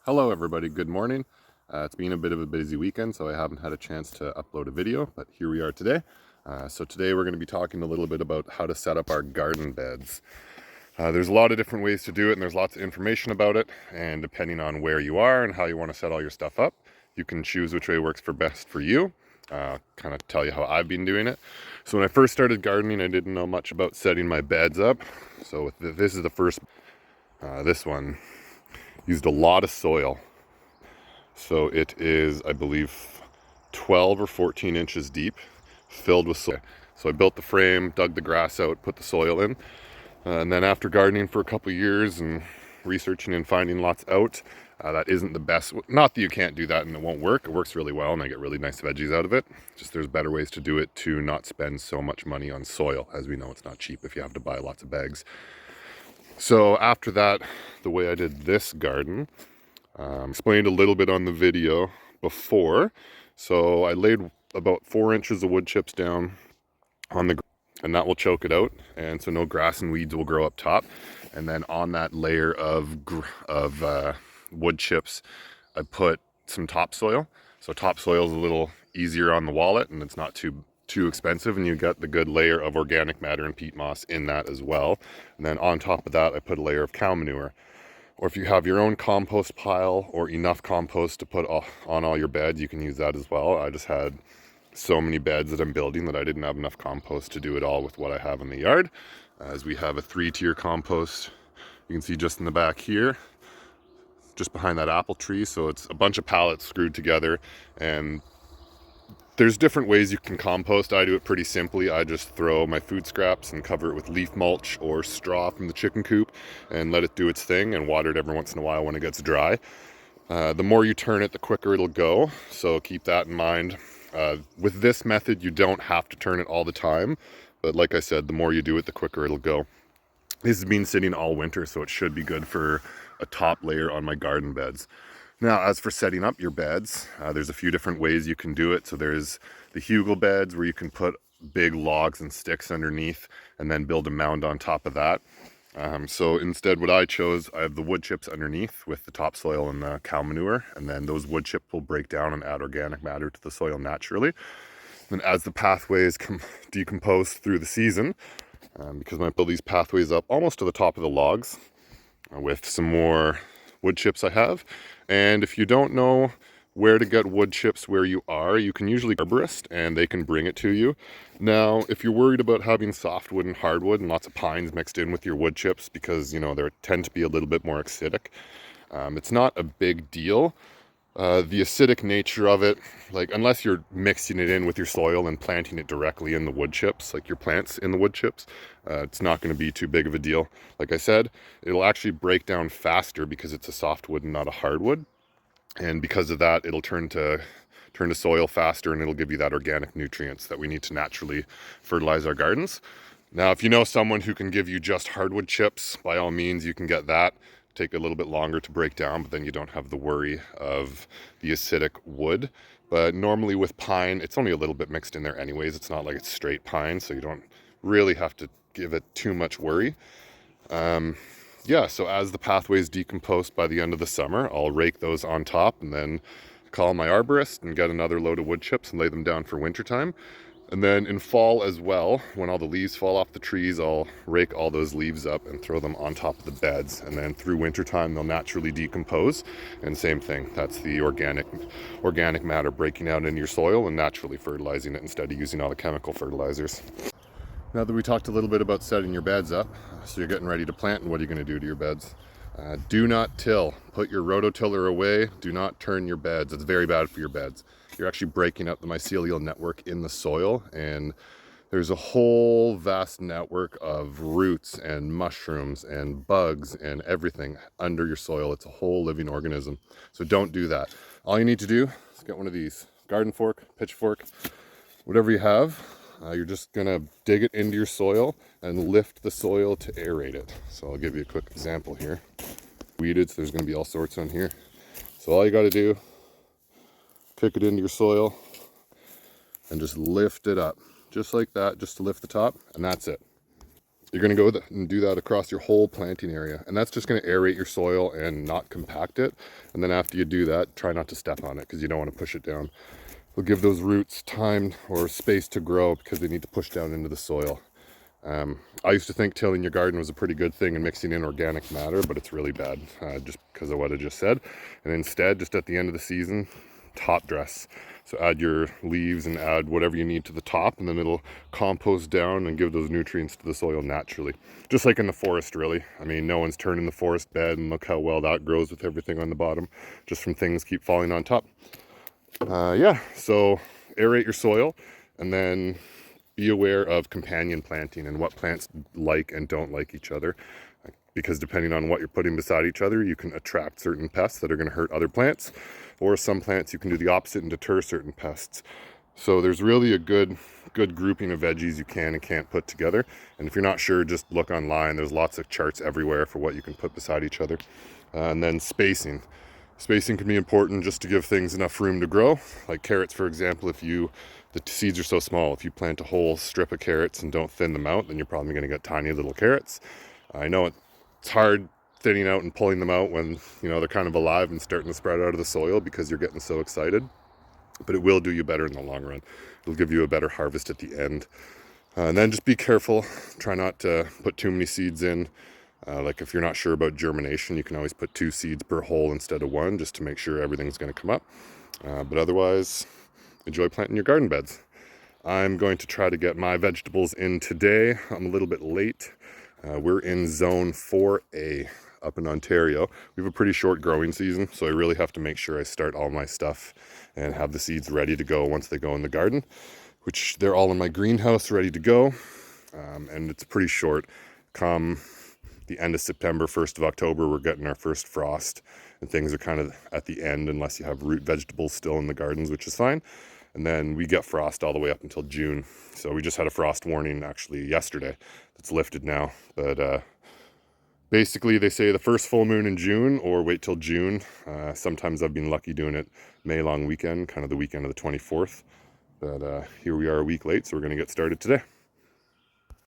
Hello everybody, good morning. It's been a bit of a busy weekend, so I haven't had a chance to upload a video, but here we are today. So today we're going to be talking a little bit about how to set up our garden beds. There's a lot of different ways to do it, and there's lots of information about it, and depending on where you are and how you want to set all your stuff up, you can choose which way works best for you. Kind of tell you how I've been doing it. So when I first started gardening, I didn't know much about setting my beds up. So this is the first, this one used a lot of soil. So it is, I believe, 12 or 14 inches deep, filled with soil. So I built the frame, dug the grass out, put the soil in, and then after gardening for a couple of years and researching and finding lots out, that isn't the best. Not that you can't do that and it won't work. It works really well and I get really nice veggies out of it. Just there's better ways to do it to not spend so much money on soil. As we know, it's not cheap if you have to buy lots of bags. So after that, the way I did this garden, explained a little bit on the video before. So I laid about 4 inches of wood chips down on the ground, and that will choke it out, and so no grass and weeds will grow up top. And then on that layer of wood chips, I put some topsoil. So topsoil is a little easier on the wallet, and it's not too expensive, and you got the good layer of organic matter and peat moss in that as well. And then on top of that, I put a layer of cow manure. Or if you have your own compost pile or enough compost to put on all your beds, you can use that as well. I just had so many beds that I'm building that I didn't have enough compost to do it all with what I have in the yard. As we have a 3-tier compost, you can see just in the back here, just behind that apple tree. So it's a bunch of pallets screwed together, and there's different ways you can compost. I do it pretty simply. I just throw my food scraps and cover it with leaf mulch or straw from the chicken coop and let it do its thing and water it every once in a while when it gets dry. The more you turn it, the quicker it'll go. So keep that in mind. With this method, you don't have to turn it all the time. But like I said, the more you do it, the quicker it'll go. This has been sitting all winter, so it should be good for a top layer on my garden beds. Now, as for setting up your beds, there's a few different ways you can do it. So there's the hugel beds where you can put big logs and sticks underneath and then build a mound on top of that. So instead what I chose, I have the wood chips underneath with the topsoil and the cow manure, and then those wood chips will break down and add organic matter to the soil naturally. And as the pathways decompose through the season, because I might build these pathways up almost to the top of the logs with some more wood chips I have. And if you don't know where to get wood chips where you are, you can usually arborist and they can bring it to you. Now, if you're worried about having softwood and hardwood and lots of pines mixed in with your wood chips because, you know, they tend to be a little bit more acidic, it's not a big deal. The acidic nature of it, like unless you're mixing it in with your soil and planting it directly in the wood chips, like your plants in the wood chips, it's not going to be too big of a deal. Like I said, it'll actually break down faster because it's a softwood and not a hardwood. And because of that, it'll turn to soil faster, and it'll give you that organic nutrients that we need to naturally fertilize our gardens. Now, if you know someone who can give you just hardwood chips, by all means, you can get that. Take a little bit longer to break down, but then you don't have the worry of the acidic wood. But normally with pine, it's only a little bit mixed in there anyways. It's not like it's straight pine, so you don't really have to give it too much worry. Yeah, so as the pathways decompose by the end of the summer, I'll rake those on top and then call my arborist and get another load of wood chips and lay them down for wintertime. And then in fall as well, when all the leaves fall off the trees, I'll rake all those leaves up and throw them on top of the beds. And then through wintertime, they'll naturally decompose. And same thing, that's the organic matter breaking out into your soil and naturally fertilizing it instead of using all the chemical fertilizers. Now that we talked a little bit about setting your beds up, so you're getting ready to plant, and what are you going to do to your beds? Do not till. Put your rototiller away. Do not turn your beds. It's very bad for your beds. You're actually breaking up the mycelial network in the soil, and there's a whole vast network of roots and mushrooms and bugs and everything under your soil. It's a whole living organism. So don't do that. All you need to do is get one of these garden fork, pitchfork, whatever you have. You're just gonna dig it into your soil and lift the soil to aerate it. So I'll give you a quick example here. Weeded, so there's gonna be all sorts on here. So all you gotta do, kick it into your soil and just lift it up. Just like that, just to lift the top, and that's it. you're going to go and do that across your whole planting area. And that's just going to aerate your soil and not compact it. And then after you do that, try not to step on it because you don't want to push it down. It'll give those roots time or space to grow because they need to push down into the soil. I used to think tilling your garden was a pretty good thing and mixing in organic matter, but it's really bad just because of what I just said. And instead, just at the end of the season, top dress. So add your leaves and add whatever you need to the top, and then it'll compost down and give those nutrients to the soil naturally. Just like in the forest, really. I mean, no one's turning the forest bed, and look how well that grows with everything on the bottom, just from things keep falling on top. Yeah, so aerate your soil, and then be aware of companion planting and what plants like and don't like each other. Because depending on what you're putting beside each other, you can attract certain pests that are going to hurt other plants. Or some plants you can do the opposite and deter certain pests. So there's really a good grouping of veggies you can and can't put together. And if you're not sure, just look online. There's lots of charts everywhere for what you can put beside each other. And then spacing. Spacing can be important just to give things enough room to grow. Like carrots, for example, the seeds are so small, if you plant a whole strip of carrots and don't thin them out, then you're probably going to get tiny little carrots. I know it's hard thinning out and pulling them out when they're kind of alive and starting to spread out of the soil because you're getting so excited, but it will do you better in the long run. It'll give you a better harvest at the end. And then just be careful, try not to put too many seeds in. Like if you're not sure about germination, you can always put 2 seeds per hole instead of 1, just to make sure everything's going to come up. But otherwise, enjoy planting your garden beds. I'm going to try to get my vegetables in today. I'm a little bit late. We're in zone 4A up in Ontario. We have a pretty short growing season, so I really have to make sure I start all my stuff and have the seeds ready to go once they go in the garden, which they're all in my greenhouse ready to go. And it's pretty short. Come the end of September, 1st of October, we're getting our first frost, and things are kind of at the end unless you have root vegetables still in the gardens, which is fine. And then we get frost all the way up until June. So we just had a frost warning actually yesterday. It's lifted now, but basically they say the first full moon in June or wait till June. Sometimes I've been lucky doing it May long weekend, kind of the weekend of the 24th. But here we are a week late, so we're going to get started today.